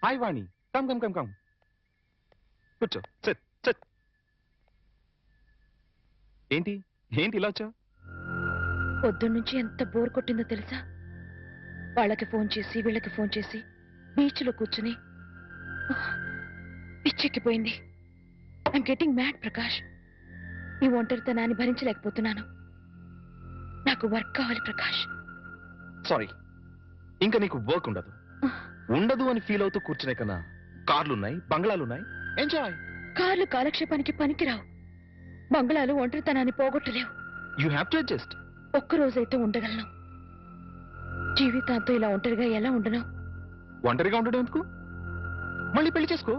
Hi వాణి, come come come come, కూర్చో, SIT SIT. ఏంటి ఏంటి ఇలా వచ్చా? పొద్దున్నుంచి ఎంత బోర్ కొట్టిందో తెలుసా? వాళ్ళకి ఫోన్ చేసి వీళ్ళకి ఫోన్ చేసి బీచ్లో కూర్చుని పిచ్చెక్కిపోయింది. I'm getting mad Prakash. నీ ఒంటరితనాన్ని భరించలేకపోతున్నాను. నాకు వర్క్ కావాలి ప్రకాష్. సారీ, ఇంకా నీకు వర్క్ ఉండదు. ఉండదు అని ఫీల్ అవుతూ కూర్చునే కన్నా కార్లున్నాయి, బంగ్లాలున్నాయి, ఎంజాయ్. కార్లు కాలక్షేపానికి పనికిరావు. బంగ్లాలు ఒంటరితనాన్ని పోగొట్టలేవు. You have to adjust. ఒక్కరోజైతే ఉండగలను. జీవితాంతో ఇలా ఒంటరిగా ఎలా ఉండను? ఒంటరిగా ఉండడం ఎందుకు? మళ్ళీ పెళ్లి చేసుకో.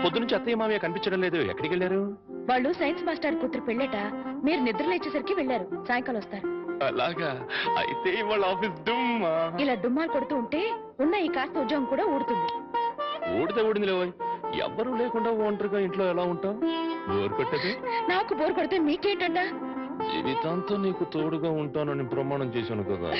పొద్దునుంచి అత్తయ్య మామయ్య కనిపించడం లేదు, ఎక్కడికి వెళ్ళారు? వాళ్ళు సైన్స్ మాస్టర్ కూతురు పెళ్ళట. మీరు నిద్ర లేచేసరికి వెళ్ళారు. సాయంకాలం వస్తారు. అలాగా? అయితే వాళ్ళ ఆఫీస్ డుమ్మా. ఇలా డుమ్మాలు కొడుతూ ఉంటే ఉన్న ఈ కాస్త ఉద్యోగం కూడా ఊడుతుంది. ఊడితే ఊడింది లేవోయ్. ఎవ్వరూ లేకుండా ఒంటరిగా ఇంట్లో ఎలా ఉంటావు? బోర్ కొట్టదు? నాకు బోర్ కొడితే మీకేంటంట? జీవితాంతం నీకు తోడుగా ఉంటానని ప్రమాణం చేశాను కదా.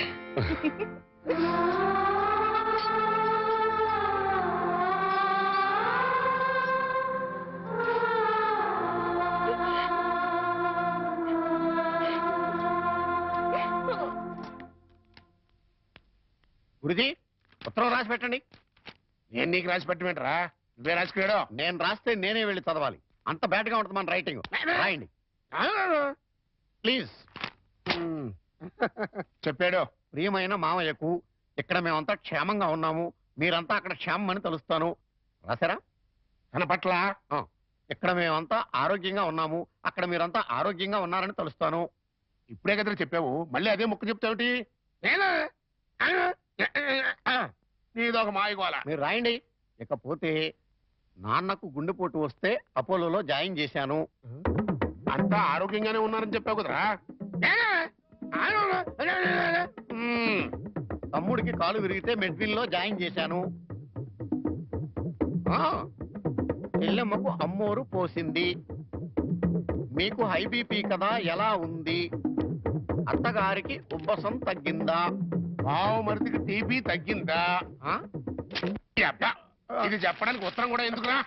గురుజీ, ఉత్తరం రాసి పెట్టండి. నేను నీకు రాసి పెట్టమంటారా? నువ్వే రాసుకున్నాడు. నేను రాస్తే నేనే వెళ్ళి చదవాలి. అంత బ్యాడ్గా ఉంటుంది మన రైటింగ్. రాయండి ప్లీజ్. చెప్పాడు, ప్రియమైన మామయ్యకు, ఇక్కడ మేమంతా క్షేమంగా ఉన్నాము, మీరంతా అక్కడ క్షేమం అని తెలుస్తాను. రాశారా? తన పట్ల ఇక్కడ మేమంతా ఆరోగ్యంగా ఉన్నాము, అక్కడ మీరంతా ఆరోగ్యంగా ఉన్నారని తెలుస్తాను. ఇప్పుడే కదా చెప్పావు, మళ్ళీ అదే ముక్క చెప్తావుటి? నీదొక మాయగోల. మీరు రాయండి. ఇకపోతే నాన్నకు గుండెపోటు వస్తే అపోలోలో జాయిన్ చేశాను. అంతా ఆరోగ్యంగానే ఉన్నారని చెప్పావు కదరా. తమ్ముడికి కాలు విరిగితే మెడ్విల్లో జాయిన్ చేశాను. చెల్లెమ్మకు అమ్మోరు పోసింది. మీకు హై బీపీ కదా, ఎలా ఉంది? అత్తగారికి ఉబ్బసం తగ్గిందా? మరిదికి టీబీ తగ్గిందా? ఇది చెప్పడానికి ఉత్తరం కూడా ఎందుకురా?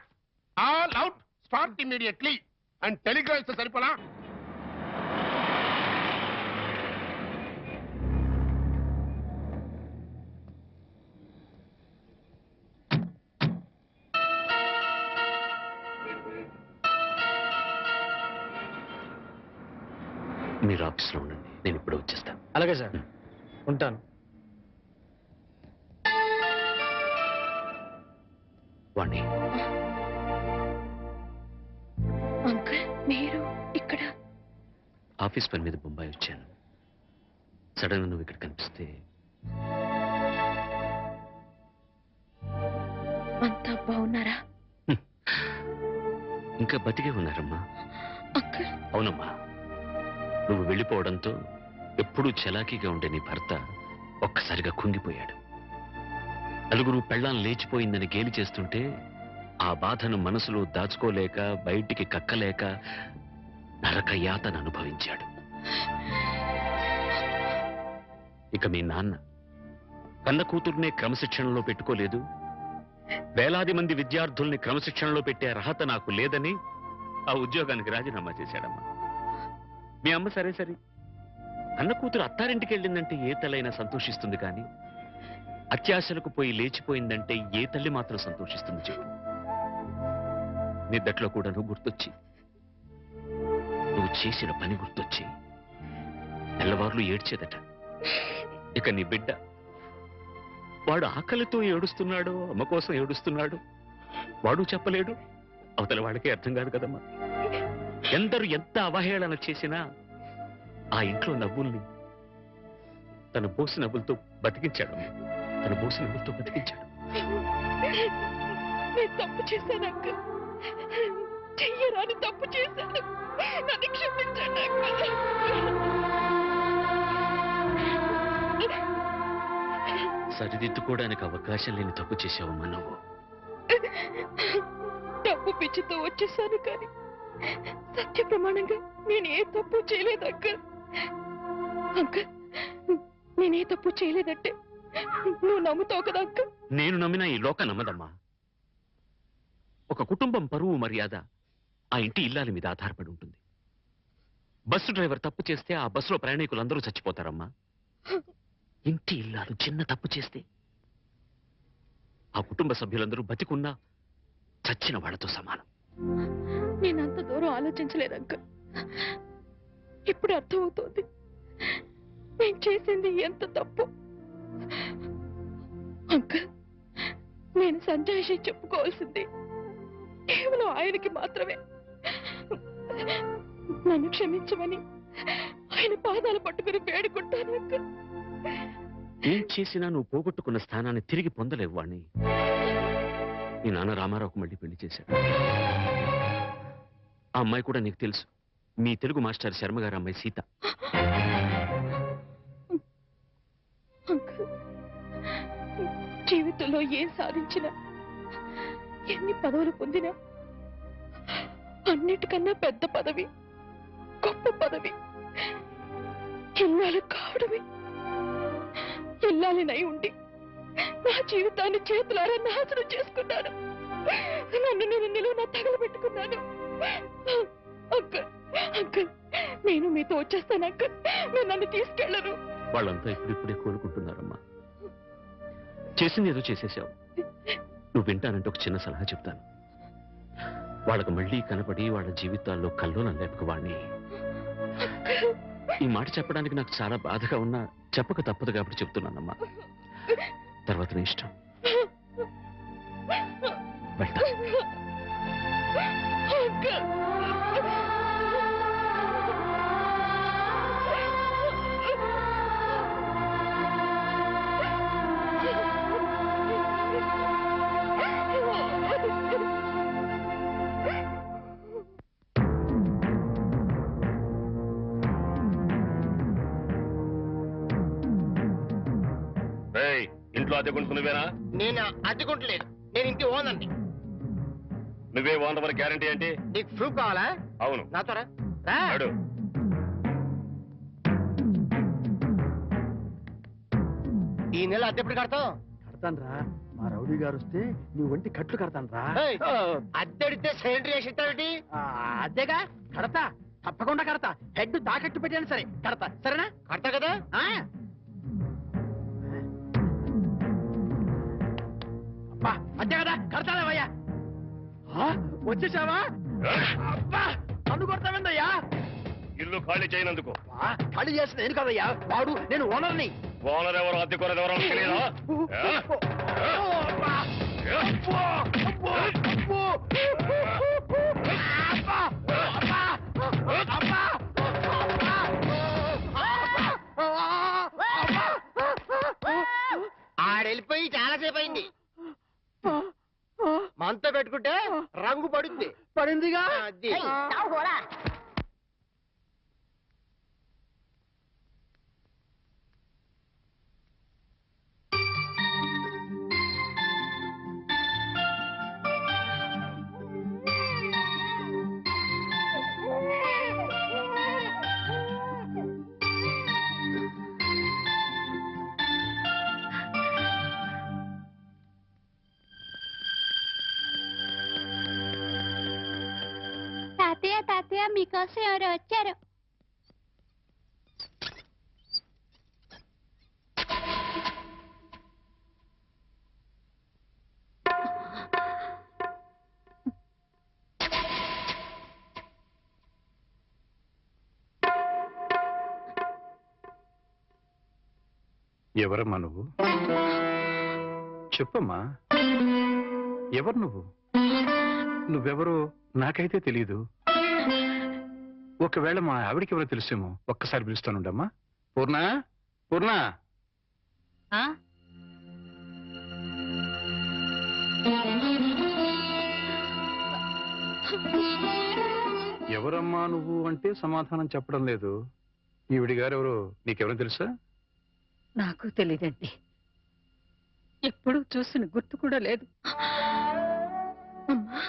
All out, start immediately and Telegram ఇస్తే సరిపోలా? మీరు ఆఫీస్లో ఉండండి, నేను ఇప్పుడు వచ్చేస్తాను. అలాగే సార్, ఉంటాను. వాణి, అంకుల్ మీరు ఇక్కడ? ఆఫీస్ పని మీద బొంబాయి వచ్చాను. సడన్ గా నువ్వు ఇక్కడ కనిపిస్తే. అంతా బాగున్నారా? ఇంకా బతికే ఉన్నారమ్మా. అంకుల్. అవునమ్మా, నువ్వు వెళ్ళిపోవడంతో ఎప్పుడూ చలాకీగా ఉండే నీ భర్త ఒక్కసారిగా కుంగిపోయాడు. నలుగురు పెళ్ళాం లేచిపోయిందని గేలి చేస్తుంటే ఆ బాధను మనసులో దాచుకోలేక, బయటికి కక్కలేక నరక యాతన అనుభవించాడు. ఇక మీ నాన్న కన్న కూతుర్నే క్రమశిక్షణలో పెట్టుకోలేదు, వేలాది మంది విద్యార్థుల్ని క్రమశిక్షణలో పెట్టే అర్హత నాకు లేదని ఆ ఉద్యోగానికి రాజీనామా చేశాడమ్మా. మీ అమ్మ సరే సరే, అన్న కూతురు అత్తారింటికి వెళ్ళిందంటే ఏ తల్లైనా సంతోషిస్తుంది, కానీ అత్యాశలకు పోయి లేచిపోయిందంటే ఏ తల్లి మాత్రం సంతోషిస్తుంది చెప్పు. నిద్దట్లో కూడా నువ్వు గుర్తొచ్చి, నువ్వు చేసిన పని గుర్తొచ్చి తెల్లవార్లు ఏడ్చేదట. ఇక నీ బిడ్డ, వాడు ఆకలితో ఏడుస్తున్నాడు, అమ్మ కోసం ఏడుస్తున్నాడు, వాడు చెప్పలేడు, అవతల వాళ్ళకి అర్థం కాదు కదమ్మా. ఎందరు ఎంత అవహేళన చేసినా ఆ ఇంట్లో నవ్వుల్ని తన బోసి నవ్వులతో బతికించాడు. తన బోసి నవ్వులతో బతికించాడు. నేను తప్పు చేశాను అంకుల్. చెయ్యరాని తప్పు చేశాను. నన్ను క్షమించండి అంకుల్. సరిదిద్దుకోవడానికి అవకాశం లేని తప్పు చేసావమ్మా నువ్వు. డబ్బు పిచ్చితో వచ్చేసాను కానీ సత్య ప్రమాణంగా నేనే తప్పు చేయలేదు అంకుల్. అంకుల్, నేనే తప్పు చేయలేదంటే నువ్వు నమ్ముతావు కదా అంకుల్? నేను నమ్మినా ఈ లోక నమ్మదమ్మా. ఒక కుటుంబం పరువు మర్యాద ఆ ఇంటి ఇల్లాలి మీద ఆధారపడి ఉంటుంది. బస్సు డ్రైవర్ తప్పు చేస్తే ఆ బస్సులో ప్రయాణికులందరూ చచ్చిపోతారమ్మా. ఇంటి ఇల్లాలు చిన్న తప్పు చేస్తే ఆ కుటుంబ సభ్యులందరూ బతికున్నా చచ్చిన వాళ్ళతో సమానం. నేనంత దూరం ఆలోచించలేదు అంకుల్. ఇప్పుడు అర్థమవుతోంది నేను చేసింది ఎంత తప్పు. అంకుల్, నేను సంజాయిషి చెప్పుకోవాల్సింది కేవలం ఆయనకి మాత్రమే. నన్ను క్షమించమని ఆయన పాదాలు పట్టుకుని వేడుకుంటాను అంకుల్. ఏం చేసినా నువ్వు పోగొట్టుకున్న స్థానాన్ని తిరిగి పొందలేవు వాణ్ణి. నీ నాన్న రామారావుకు మళ్ళీ పెళ్లి చేశాడు. ఆ అమ్మాయి కూడా నీకు తెలుసు. మీ తెలుగు మాస్టర్ శర్మ గారి అమ్మాయి సీత. అంకుల్, జీవితంలో ఏం సాధించినా ఎన్ని పదవులు పొందినా అన్నిటికన్నా పెద్ద పదవి, గొప్ప పదవి ఇల్లాలు కావడమే. ఇల్లాలినై ఉండి నా జీవితాన్ని చేతులారా నాశనం చేసుకున్నాను. నన్ను నేను నిలువున తగలబెట్టుకున్నాను. అంకుల్, అంకుల్, నేను మీతో వచ్చేస్తాను అంకుల్. నేను నన్ను తీసుకెళ్లరు. వాళ్ళంతా ఇప్పుడిప్పుడే కోలుకుంటున్నారమ్మా. చేసింది ఏదో చేసేసావు. నువ్వు వింటానంటే ఒక చిన్న సలహా చెప్తాను. వాళ్ళకు మళ్ళీ కనపడి వాళ్ళ జీవితాల్లో కల్లోలం లేపక వాణ్ణి. ఈ మాట చెప్పడానికి నాకు చాలా బాధగా ఉన్నా చెప్పక తప్పదు కాబట్టి చెప్తున్నానమ్మా. తర్వాత నీ ఇష్టం. వెళ్తా. ఇంట్లో అద్దె కొనుక్కునేవేనా? నేను అద్దెకుంటలేదు, నేను ఇంటి ఓనండి. నువ్వే ఓనర్ గ్యారంటీ ఏంటి? నీకు ప్రూఫ్ కావాలా? అవును. నాతో రా. రా. ఈ నెల అద్దె ఎప్పుడు కడతావు? కడతాన్రా. మా రౌడీ గారు వస్తే నీ ఒంటి కట్లు కడతాన్రా. అద్దె అడిగితే సిలిండర్ వేసి ఇస్తావేంటి? అదేగా కడతా, తప్పకుండా కడతా. హెడ్ తాకట్టు పెట్టాను సరే కడతా. సరేనా? కడతా కదా. అంతే కదా, కడతాదేవయ్యా. వచ్చేసావా? అబ్బా, నన్ను కొడతావేందయ్యా? ఇల్లు ఖాళీ చేయనందుకు. ఖాళీ చేసిన నేను కదయ్యా, వాడు నేను ఓనర్ని. ఓనర్ ఎవరు, అద్దె కొనది ఎవరో తెలియదా? ఆడెళ్ళిపోయి చాలాసేపు అయింది. మనతో పెట్టుకుంటే రంగు పడుద్ది. పడిందిగా. అది తాతయ్య మీకోసం ఎవరు వచ్చారు? ఎవరమ్మా నువ్వు? చెప్పమ్మా, ఎవరు నువ్వు? నువ్వెవరో నాకైతే తెలీదు. ఒకవేళ మా ఆవిడికి ఎవరో తెలుసేమో. ఒక్కసారి పిలుస్తానుండమ్మా. పూర్ణ, పూర్ణ. ఎవరమ్మా నువ్వు అంటే సమాధానం చెప్పడం లేదు. ఈవిడి గారు ఎవరు నీకెవరో తెలుసా? నాకు తెలియదండి. ఎప్పుడూ చూసిన గుర్తు కూడా లేదు. అమ్మా,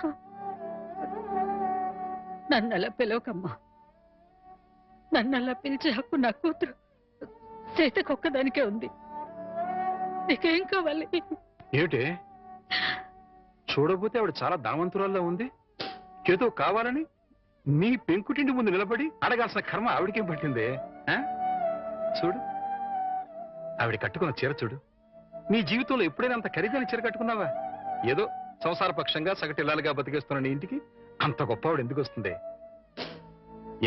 నన్ను అలా పిలవకమ్మా. నన్ను అలా పిలిచే హక్కు నా కూతురు సీతకొక్కదానికే ఉంది. నీకేం కావాలి? ఏమిటే చూడబోతే ఆవిడ చాలా ధనవంతురాల్లో ఉంది. ఏదో కావాలని నీ పెంకుటింటి ముందు నిలబడి అడగాల్సిన కర్మ ఆవిడకేం పట్టిందే? చూడు ఆవిడ కట్టుకున్న చీర చూడు. నీ జీవితంలో ఎప్పుడైనా అంత ఖరీదైన చీర కట్టుకున్నావా? ఏదో సంసార పక్షంగా సగటిల్లాలుగా బతికేస్తున్న నీ ఇంటికి అంత గొప్ప ఆవిడ ఎందుకు వస్తుంది?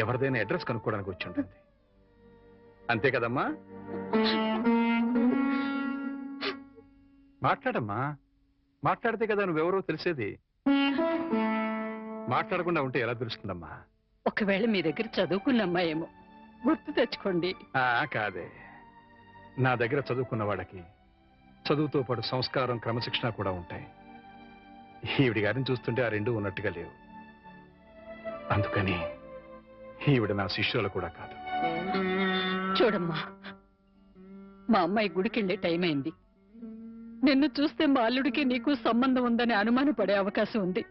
ఎవరిదైనా అడ్రస్ కనుక్కోవడానికి వచ్చి ఉంటుంది. అంతే కదమ్మా? మాట్లాడమ్మా. మాట్లాడితే కదా నువ్వెవరో తెలిసేది. మాట్లాడకుండా ఉంటే ఎలా తెలుస్తుందమ్మా? ఒకవేళ మీ దగ్గర చదువుకున్న అమ్మాయేమో, గుర్తు తెచ్చుకోండి. కాదే, నా దగ్గర చదువుకున్న వాళ్ళకి చదువుతో పాటు సంస్కారం క్రమశిక్షణ కూడా ఉంటాయి. ఈవిడి గారిని చూస్తుంటే ఆ రెండూ ఉన్నట్టుగా లేవు. అందుకని ఈవిడ నా శిష్యులు కూడా కాదు. చూడమ్మా, మా అమ్మాయి గుడికెళ్ళే టైం అయింది. నిన్ను చూస్తే మా అల్లుడికి నీకు సంబంధం ఉందని అనుమానపడే అవకాశం ఉంది.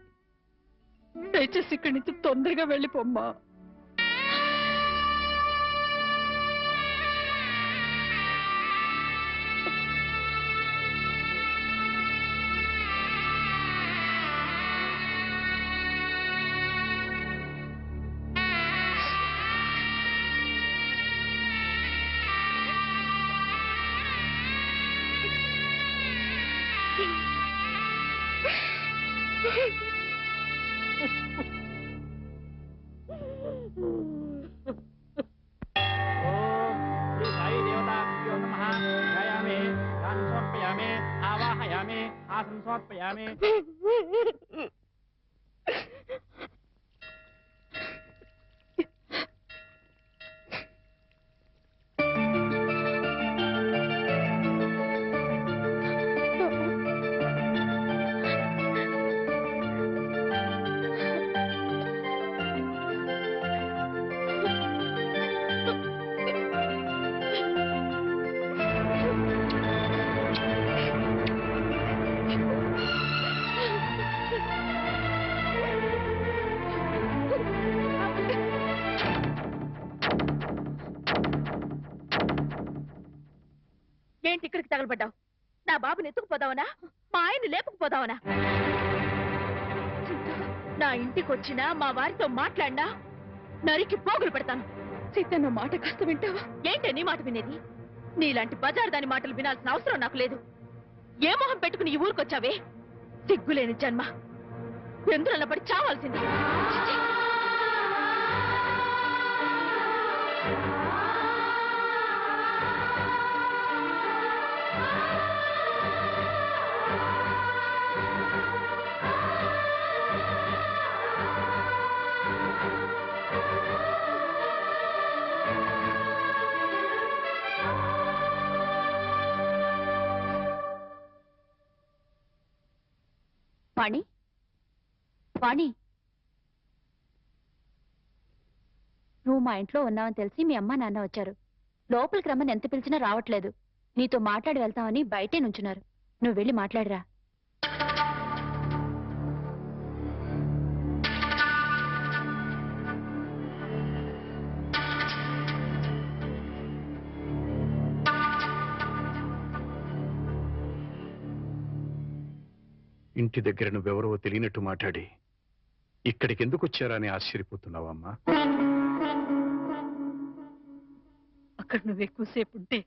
దయచేసి ఇక్కడి నుంచి తొందరగా వెళ్ళిపోమ్మా. ఏంటి ఇక్కడికి తగలబడ్డావు? నా బాబుని ఎత్తుకుపోదావనా? మా ఆయన లేపుకుపోదావనా? నా ఇంటికి వచ్చినా మా వారితో మాట్లాడినా నరికి పోగులు పెడతాను. సీత, నా మాట కాస్త వింటావా? ఏంటే నీ మాట వినేది? నీలాంటి బజార్ దాని మాటలు వినాల్సిన అవసరం నాకు లేదు. ఏ మొహం పెట్టుకుని ఈ ఊరికొచ్చావే? సిగ్గులేని జన్మ, ఎందులో పడి చావాల్సింది. వాణి, వాణి, నువ్వు మా ఇంట్లో ఉన్నావని తెలిసి మీ అమ్మ నాన్న వచ్చారు. లోపలికి రమ్మని ఎంత పిలిచినా రావట్లేదు. నీతో మాట్లాడి వెళ్తామని బయటే నుంచున్నారు. నువ్వు వెళ్ళి మాట్లాడిరా. ఇంటి దగ్గర నువ్వెవరో తెలియనట్టు మాట్లాడి ఇక్కడికి ఎందుకు వచ్చారా అని ఆశ్చర్యపోతున్నావమ్మా? అక్కడ నువ్వు ఎక్కువసేపు ఉంటే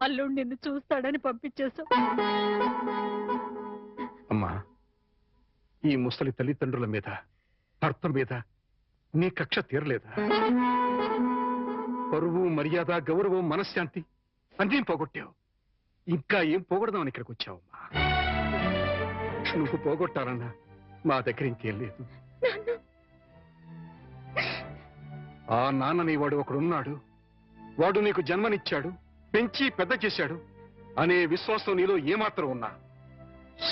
అల్లుడు నిన్ను చూస్తాడని పంపించేశావు. అమ్మా, ఈ ముసలి తల్లిదండ్రుల మీద, భర్త మీద నీ కక్ష తీరలేదా? పరువు, మర్యాద, గౌరవం, మనశ్శాంతి అన్నీ పోగొట్టావు. ఇంకా ఏం పోగొడదామని ఇక్కడికి వచ్చావమ్మా? నువ్వు పోగొట్టాలన్నా మా దగ్గర ఇంకేం లేదు. ఆ నాన్నని వాడు ఒకడున్నాడు. వాడు నీకు జన్మనిచ్చాడు, పెంచి పెద్ద చేశాడు అనే విశ్వాసం నీలో ఏమాత్రం ఉన్నా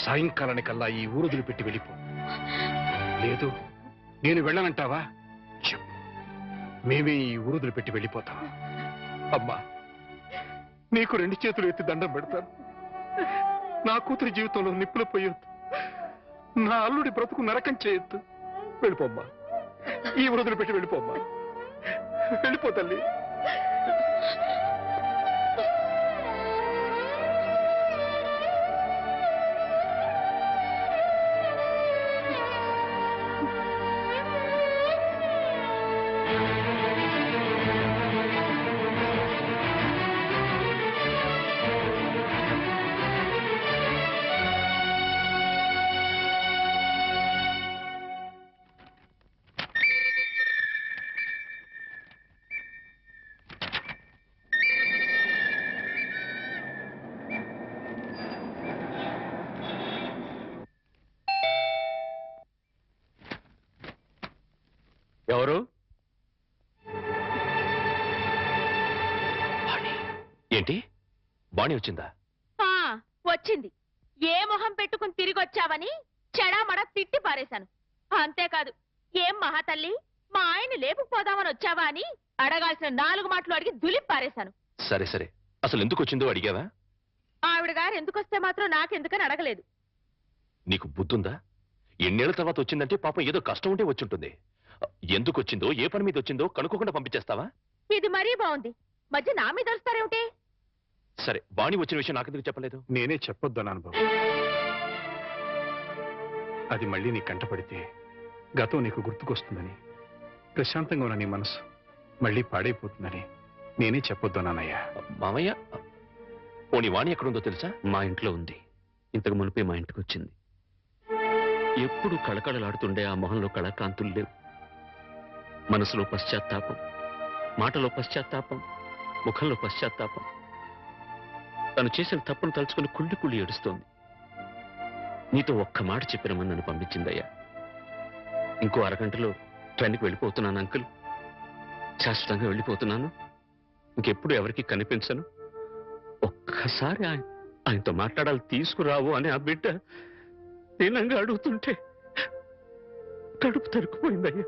సాయంకాలానికల్లా ఈ ఊరు వదిలిపెట్టి వెళ్ళిపో. లేదు నేను వెళ్ళనంటావా? చెప్పు, మేమే ఈ ఊరు వదిలిపెట్టి వెళ్ళిపోతాం. అమ్మా, నీకు 2 చేతులు ఎత్తి దండం పెడతాను. నా కూతురి జీవితంలో నిప్పులు పోయొద్దు, నా అల్లుడి బ్రతుకు నరకం చేయొద్దు. వెళ్ళిపోమ్మా, ఈ ఊరు వదిలిపెట్టి వెళ్ళిపోమ్మా. వెళ్ళిపో తల్లి. ఎవరు? ఏంటి, బాణి వచ్చిందా? వచ్చింది. ఏ మొహం పెట్టుకుని తిరిగి వచ్చావని చెడామడ తిట్టి పారేశాను. అంతేకాదు, ఏం మహాతల్లి మా ఆయన లేపుకుపోదామని వచ్చావా అని అడగాల్సిన 4 మాటలు అడిగి దులిపి పారేశాను. సరే సరే, అసలు ఎందుకు వచ్చిందో అడిగావా? ఆవిడ గారు ఎందుకొస్తే మాత్రం నాకెందుకని అడగలేదు. నీకు బుద్ధుందా? ఎన్నేళ్ల తర్వాత వచ్చిందంటే పాపం ఏదో కష్టం ఉంటే వచ్చుంటుంది. ఎందుకు వచ్చిందో, ఏ పని మీద వచ్చిందో కనుక్కోకుండా పంపించేస్తావా? ఇది మరీ బాగుంది. మధ్య నా మీద వస్తారేమిటి? సరే, బాణి వచ్చిన విషయం నాకెందుకు చెప్పలేదు? నేనే చెప్పొద్దు అన్నాను బాబు. అది మళ్ళీ నీ కంట పడితే గతం నీకు గుర్తుకొస్తుందని, ప్రశాంతంగా ఉన్న నీ మనసు మళ్ళీ పాడైపోతుందని నేనే చెప్పొద్దు అన్నానయ్యా. మామయ్య, పోనీ వాణి ఎక్కడుందో తెలుసా? మా ఇంట్లో ఉంది. ఇంతకు మునిపే మా ఇంటికి వచ్చింది. ఎప్పుడు కళకళలాడుతుండే ఆ మొహంలో కళాకాంతులు లేవు. మనసులో పశ్చాత్తాపం, మాటలో పశ్చాత్తాపం, ముఖంలో పశ్చాత్తాపం. తను చేసిన తప్పును తలుచుకుని కుళ్ళి కుళ్ళి ఏడుస్తోంది. నీతో ఒక్క మాట చెప్పినమని నన్ను పంపించిందయ్యా. ఇంకో అరగంటలో ట్రైన్కి వెళ్ళిపోతున్నాను అంకుల్. శాశ్వతంగా వెళ్ళిపోతున్నాను. ఇంకెప్పుడు ఎవరికి కనిపించను. ఒక్కసారి ఆయనతో మాట్లాడాలి, తీసుకురావు అని ఆ బిడ్డ దీనంగా అడుగుతుంటే కడుపు తరుక్కుపోయిందయ్యా.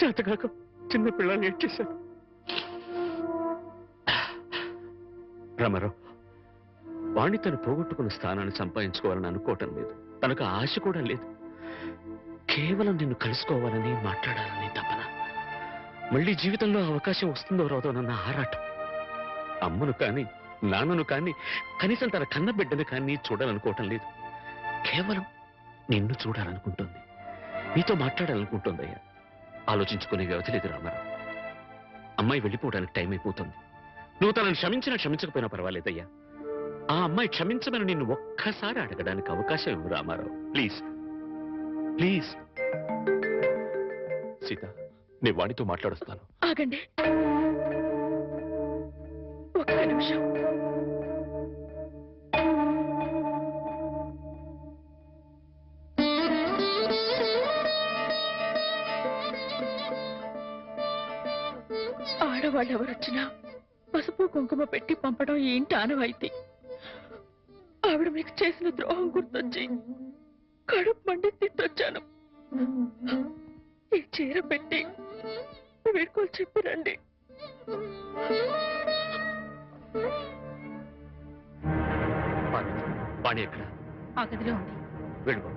చేతకాక చిన్న పిల్లల్ని ఏడ్చేశాను. రామారావు, వాణ్ణి తను పోగొట్టుకున్న స్థానాన్ని సంపాదించుకోవాలని అనుకోవటం లేదు. తనకు ఆశ కూడా లేదు. కేవలం నిన్ను కలుసుకోవాలని, మాట్లాడాలని తపన. మళ్ళీ జీవితంలో అవకాశం వస్తుందో రాదోనన్న ఆరాటం. అమ్మను కానీ, నాన్నను కానీ, కనీసం తన కన్న బిడ్డను కానీ చూడాలనుకోవటం లేదు. కేవలం నిన్ను చూడాలనుకుంటుంది, నీతో మాట్లాడాలనుకుంటుందయ్యా. ఆలోచించుకునే వ్యవధి లేదు రామారావు. అమ్మాయి వెళ్ళిపోవడానికి టైం అయిపోతుంది. నువ్వు తనను క్షమించినా క్షమించకపోయినా పర్వాలేదయ్యా. ఆ అమ్మాయి క్షమించమని నిన్ను ఒక్కసారి అడగడానికి అవకాశం ఇవ్వు రామారావు. Please please. సీత, నేను వాణితో మాట్లాడుస్తాను. ఆగండి, ఒక్క నిమిషం. ఆడవాళ్ళు ఎవరొచ్చినా పసుపు కుంకుమ పెట్టి పంపడం ఏంటి ఆనవాయితీ. ఆవిడ మీకు చేసిన ద్రోహం గుర్తొచ్చి కడుపు మండి తిట్టొచ్చాను. ఈ చీర పెట్టి వీడుకోలు చెప్పిరండి. వాణి ఎక్కడ? ఆ గదిలో ఉంది. వెళ్ళు.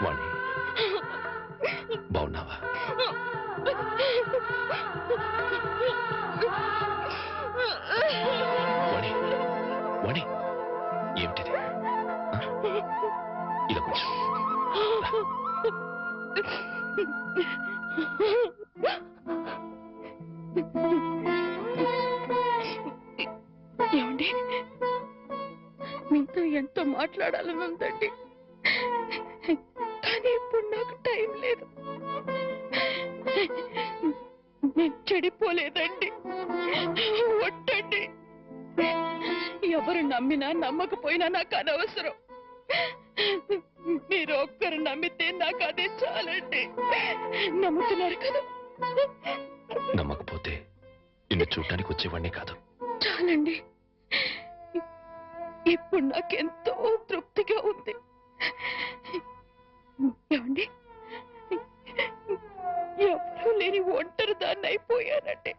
వాణి, బాగున్నావా? వాణి, వాణి, ఏమిటిది? ఇలా కొంచెం ఏమండి, మీతో ఎంతో మాట్లాడాలని ఉందండి, కానీ ఇప్పుడు నాకు టైం లేదు. నేను చెడిపోలేదండి. ఒట్టండి. ఎవరు నమ్మినా నమ్మకపోయినా నాకు అనవసరం. మీరు ఒక్కరు నమ్మితే నాకు అదే చాలండి. నమ్ముతున్నారు కదా? నమ్మకపోతే నిన్ను చూడటానికి వచ్చేవాడినే కాదు. చాలండి. ఇప్పుడు నాకెంతో తృప్తిగా ఉంది. ఏమండి, ఎవరూ లేని ఒంటరి దాన్ని అయిపోయానండి.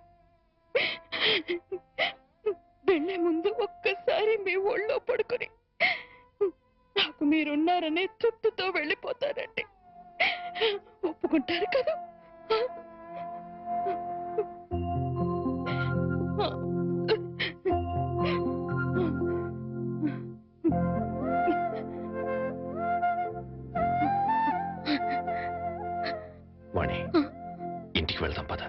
వెళ్లే ముందు ఒక్కసారి మీ ఒళ్ళో పడుకుని నాకు మీరున్నారనే తృప్తితో వెళ్ళిపోతానండి. ఒప్పుకుంటారు కదా? వాణి, ఇంటికి వెళ్దాం పద.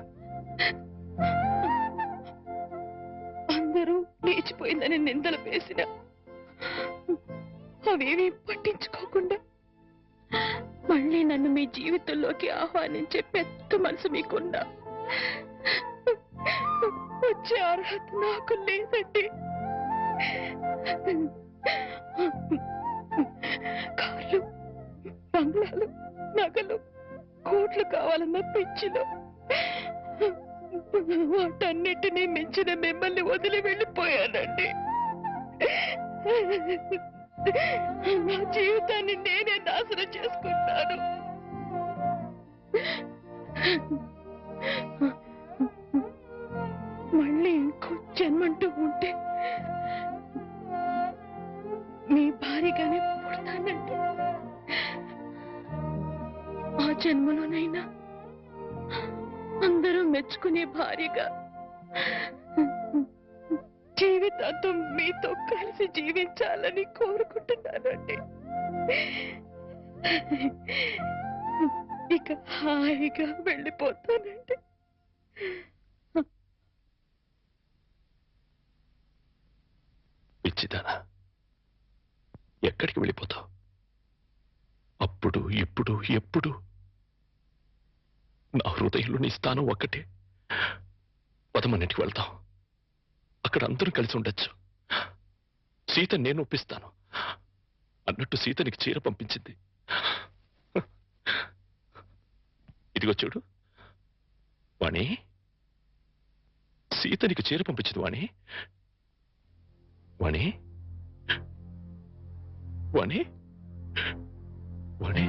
అందరూ లేచిపోయిందని నిందలు వేసిన అవేమీ పట్టించుకోకుండా మళ్ళీ నన్ను మీ జీవితంలోకి ఆహ్వానించే పెద్ద మనసు మీకున్నా వచ్చే అర్హత నాకు లేదండి. కార్లు, బంగ్లాలు, నగలు, కోట్లు కావాలన్న పిచ్చిలో వాటన్నిటినీ మించిన మిమ్మల్ని వదిలి వెళ్ళిపోయానండి. నా జీవితాన్ని నేనే నాశనం చేసుకుంటాను. మళ్ళీ ఇంకో జన్మంటూ ఉంటే మీ భారీగానే పుడతానండి. ఆ జన్మలోనైనా అందరూ మెచ్చుకునే భార్యగా జీవితాంతం మీతో కలిసి జీవించాలని కోరుకుంటున్నానండి. ఇక హాయిగా వెళ్ళిపోతానండి. పిచ్చిదానా, ఎక్కడికి వెళ్ళిపోతావు? అప్పుడు ఇప్పుడు ఎప్పుడు నా హృదయంలో నీ స్థానం ఒక్కటే. పదమన్నింటికి వెళ్తాం. అక్కడ అందరూ కలిసి ఉండొచ్చు. సీత నేను ఒప్పిస్తాను అన్నట్టు సీత నీకు చీర పంపించింది. ఇదిగో చూడు వాణి, సీత నీకు చీర పంపించింది వాణి. వాణి, వాణి, వాణి.